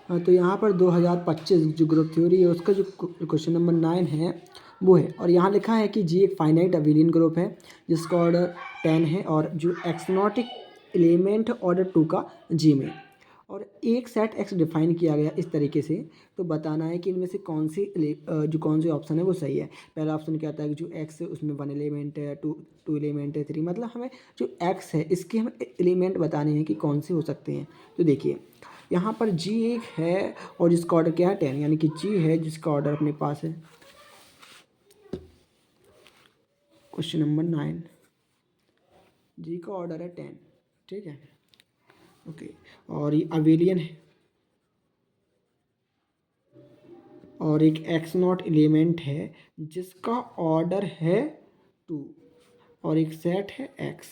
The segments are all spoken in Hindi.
तो यहाँ पर 2025 जो ग्रुप थ्योरी है उसका जो क्वेश्चन नंबर 9 है वो है, और यहाँ लिखा है कि जी एक फाइनाइट अबेलियन ग्रुप है जिसका ऑर्डर 10 है और जो एक्सनॉटिक एलिमेंट ऑर्डर 2 का जी में, और एक सेट एक्स डिफाइन किया गया इस तरीके से। तो बताना है कि इनमें से कौन से ऑप्शन है वो सही है। पहला ऑप्शन कहता है कि जो एक्स है उसमें 1 एलिमेंट है, टू एलिमेंट है, 3, मतलब हमें जो एक्स है इसके हमें एलिमेंट बताने हैं कि कौन से हो सकते हैं। तो देखिए यहाँ पर जी एक है और जिसका ऑर्डर क्या है 10, यानी कि जी है जिसका ऑर्डर अपने पास है क्वेश्चन नंबर 9, जी का ऑर्डर है 10, ठीक है, ओके। और ये अवेलियन है और एक एक्स नॉट एलिमेंट है जिसका ऑर्डर है 2, और एक सेट है एक्स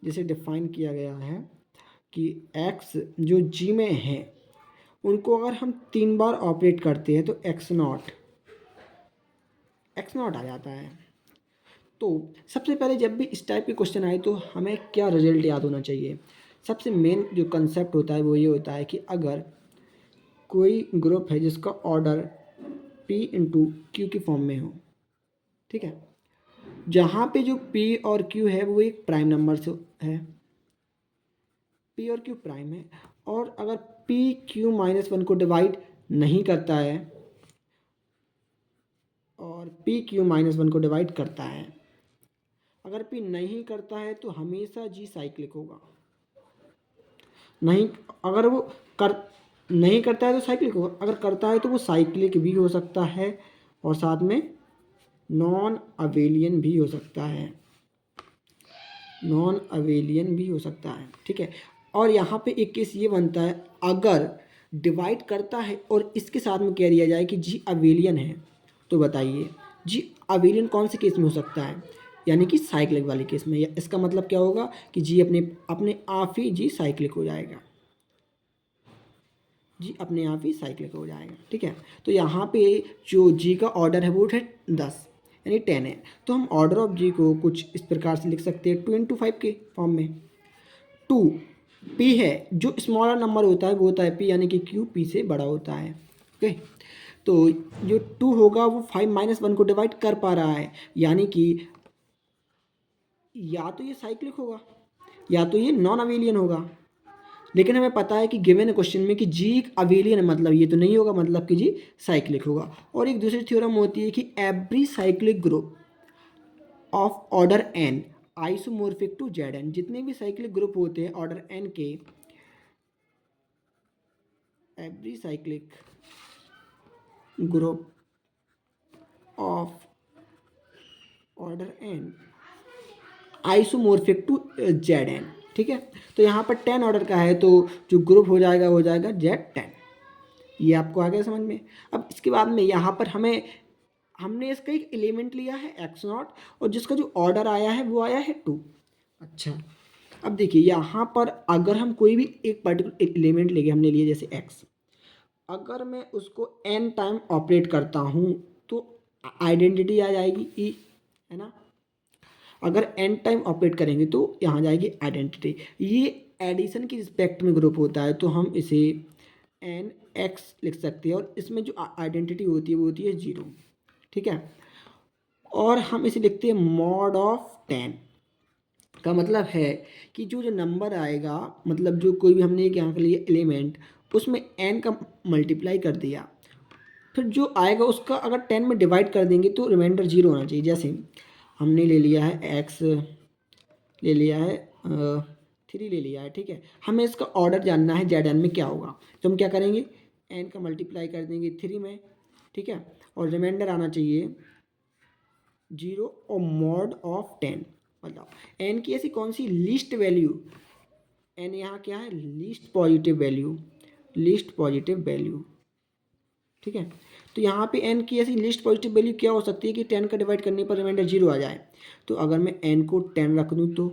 जिसे डिफाइन किया गया है कि एक्स जो जी में है उनको अगर हम 3 बार ऑपरेट करते हैं तो एक्स नॉट आ जाता है। तो सबसे पहले जब भी इस टाइप के क्वेश्चन आए तो हमें क्या रिजल्ट याद होना चाहिए। सबसे मेन जो कंसेप्ट होता है वो ये होता है कि अगर कोई ग्रुप है जिसका ऑर्डर p इंटू क्यू की फॉर्म में हो, ठीक है, जहाँ पे जो p और q है वो एक प्राइम नंबर से है, p और q प्राइम है, और अगर p q -1 को डिवाइड नहीं करता है और p q -1 को डिवाइड करता है, अगर p नहीं करता है तो हमेशा g साइक्लिक होगा, नहीं अगर वो कर नहीं करता है तो साइक्लिक होगा, अगर करता है तो वो साइक्लिक भी हो सकता है और साथ में नॉन अवेलियन भी हो सकता है, नॉन अवेलियन भी हो सकता है, ठीक है। और यहाँ पे एक केस ये बनता है अगर डिवाइड करता है और इसके साथ में कह दिया जाए कि जी अवेलियन है, तो बताइए जी अवेलियन कौन से केस में हो सकता है, यानी कि साइक्लिक वाले केस में। इसका मतलब क्या होगा कि जी अपने अपने आप ही जी साइक्लिक हो जाएगा, जी अपने आप ही साइक्लिक हो जाएगा, ठीक है। तो यहाँ पे जो जी का ऑर्डर है वो है 10 यानी 10 है, तो हम ऑर्डर ऑफ जी को कुछ इस प्रकार से लिख सकते हैं 2 × 5 के फॉर्म में। 2 पी है, जो स्मॉलर नंबर होता है वो होता है पी, यानी कि क्यू पी से बड़ा होता है, ओके। तो जो 2 होगा वो 5 - 1 को डिवाइड कर पा रहा है, यानी कि या तो ये साइक्लिक होगा या तो ये नॉन अवेलियन होगा, लेकिन हमें पता है कि गिवन क्वेश्चन में कि जी एक अवेलियन है, मतलब ये तो नहीं होगा, मतलब कि जी साइक्लिक होगा। और एक दूसरी थ्योरम होती है कि every cyclic group of order n isomorphic to Z n, जितने भी साइक्लिक ग्रुप होते हैं ऑर्डर एन के, every cyclic group of order n isomorphic to Z n, ठीक है। तो यहाँ पर 10 ऑर्डर का है तो जो ग्रुप हो जाएगा जेड 10, ये आपको आ गया समझ में। अब इसके बाद में यहाँ पर हमने इसका एक एलिमेंट लिया है एक्स नॉट और जिसका जो ऑर्डर आया है वो आया है 2। अच्छा, अब देखिए यहाँ पर अगर हम कोई भी एक पर्टिकुलर एलिमेंट लेंगे, हमने लिया जैसे एक्स, अगर मैं उसको n टाइम ऑपरेट करता हूँ तो आइडेंटिटी आ जाएगी ई, है ना। अगर n टाइम ऑपरेट करेंगे तो यहाँ जाएगी आइडेंटिटी। ये एडिशन की रिस्पेक्ट में ग्रुप होता है तो हम इसे एन एक्स लिख सकते हैं, और इसमें जो आइडेंटिटी होती है वो होती है 0, ठीक है। और हम इसे लिखते हैं मॉड ऑफ 10, का मतलब है कि जो जो नंबर आएगा, मतलब जो कोई भी हमने एक यहाँ के लिए एलिमेंट उसमें n का मल्टीप्लाई कर दिया, फिर जो आएगा उसका अगर 10 में डिवाइड कर देंगे तो रिमाइंडर 0 होना चाहिए। जैसे हमने ले लिया है x, ले लिया है 3 ले लिया है, ठीक है। हमें इसका ऑर्डर जानना है जेड एन में क्या होगा, तो हम क्या करेंगे n का मल्टीप्लाई कर देंगे 3 में, ठीक है, और रिमाइंडर आना चाहिए 0 और मॉड ऑफ 10, मतलब n की ऐसी कौन सी लीस्ट वैल्यू, n यहाँ क्या है least positive value, least positive value, ठीक है। तो यहाँ पे n की ऐसी लीस्ट पॉजिटिव वैल्यू क्या हो सकती है कि 10 का डिवाइड करने पर रिमाइंडर 0 आ जाए। तो अगर मैं n को 10 रख दूँ तो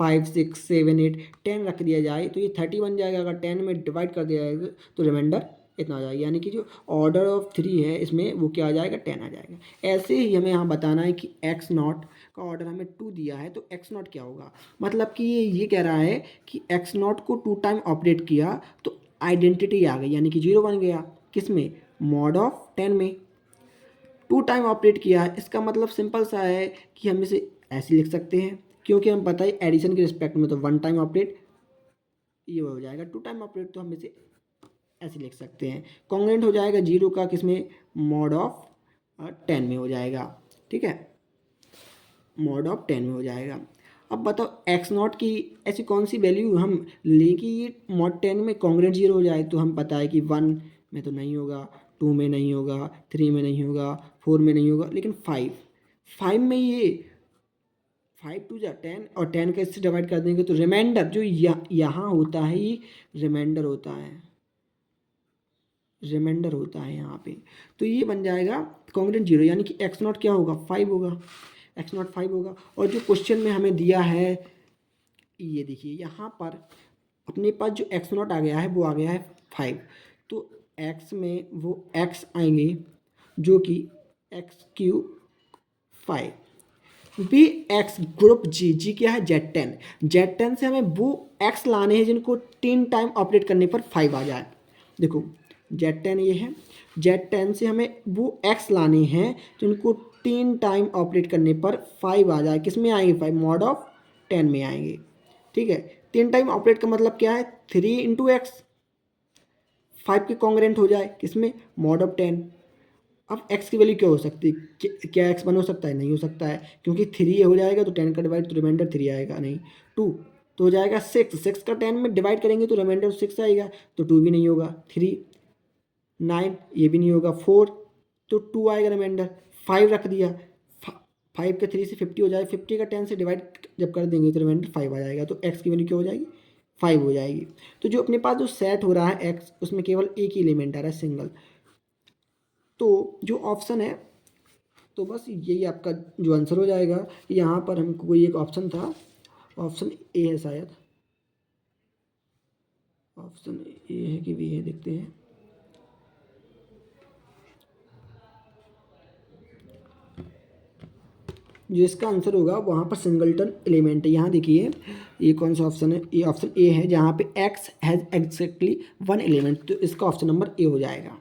5 6 7 8 10 रख दिया जाए तो ये 30 बन जाएगा। अगर 10 में डिवाइड कर दिया जाएगा तो रिमाइंडर इतना आ जाएगा, यानी कि जो ऑर्डर ऑफ 3 है इसमें वो क्या आ जाएगा 10 आ जाएगा। ऐसे ही हमें यहाँ बताना है कि एक्स नॉट का ऑर्डर हमें 2 दिया है तो एक्स नॉट क्या होगा, मतलब कि ये कह रहा है कि एक्स नॉट को 2 टाइम ऑपरेट किया तो आइडेंटिटी आ गई, यानी कि 0 बन गया। किस में? मॉड ऑफ 10 में। 2 टाइम ऑपरेट किया, इसका मतलब सिंपल सा है कि हम इसे ऐसे लिख सकते हैं, क्योंकि हम पता है एडिशन के रिस्पेक्ट में तो 1 टाइम ऑपरेट ये हो जाएगा, 2 टाइम ऑपरेट तो हम इसे ऐसे लिख सकते हैं। कॉन्ग्रुएंट हो जाएगा 0 का किस में? मॉड ऑफ 10 में हो जाएगा। ठीक है, मॉड ऑफ 10 में हो जाएगा। अब बताओ x0 की ऐसी कौन सी वैल्यू हम लें कि ये मॉड 10 में कॉन्ग्रुएंट 0 हो जाए। तो हम पता है कि 1 में तो नहीं होगा, 2 में नहीं होगा, 3 में नहीं होगा, 4 में नहीं होगा, लेकिन 5 में ये 5 टू जा 10 और 10 का इससे डिवाइड कर देंगे तो रिमाइंडर जो यहाँ होता है ये रिमाइंडर होता है, रिमाइंडर होता है यहाँ पे। तो ये बन जाएगा कॉन्ग्रुएंट 0, यानी कि x0 क्या होगा? 5 होगा, x0 5 होगा। और जो क्वेश्चन में हमें दिया है ये देखिए यहाँ पर अपने पास जो x0 आ गया है वो आ गया है 5, तो x में वो x आएंगे जो कि x³ 5 बी एक्स ग्रुप जी क्या है? Z10 से हमें वो x लाने हैं जिनको 3 टाइम ऑपरेट करने पर 5 आ जाए। देखो Z10 ये है, Z10 से हमें वो x लाने हैं जिनको 3 टाइम ऑपरेट करने पर 5 आ जाए। किस में आएंगे? 5 मॉड ऑफ 10 में आएंगे। ठीक है, 3 टाइम ऑपरेट का मतलब क्या है? 3 इंटू एक्स, 5 के कॉन्ग्रुएंट हो जाए किसमें? Mod of 10। अब x की वैल्यू क्या हो सकती है? क्या x 1 हो सकता है? नहीं हो सकता है, क्योंकि 3 हो जाएगा तो 10 का डिवाइड तो रिमाइंडर 3 आएगा नहीं, 2 तो हो जाएगा 6 का 10 में डिवाइड करेंगे तो रिमाइंडर 6 आएगा, तो 2 भी नहीं होगा, 3 9 ये भी नहीं होगा, 4 तो 2 आएगा रिमाइंडर, 5 रख दिया, 5 के 3 से 50 हो जाएगा, 50 का 10 से डिवाइड जब कर देंगे तो रिमाइंडर 5 आ जाएगा, तो x की वैल्यू क्या हो जाएगी? 5 हो जाएगी। तो जो अपने पास जो सेट हो रहा है x, उसमें केवल एक ही एलिमेंट आ रहा है, सिंगल। तो जो ऑप्शन है तो बस यही आपका जो आंसर हो जाएगा। यहाँ पर हमको कोई एक ऑप्शन था, ऑप्शन ए है शायद, ऑप्शन ए है कि बी है, देखते हैं। जो इसका आंसर होगा वहाँ पर सिंगलटन एलिमेंट है। यहाँ देखिए ये कौन सा ऑप्शन है? ये ऑप्शन ए है, जहाँ पे x हैज़ एग्जैक्टली 1 एलिमेंट, तो इसका ऑप्शन नंबर ए हो जाएगा।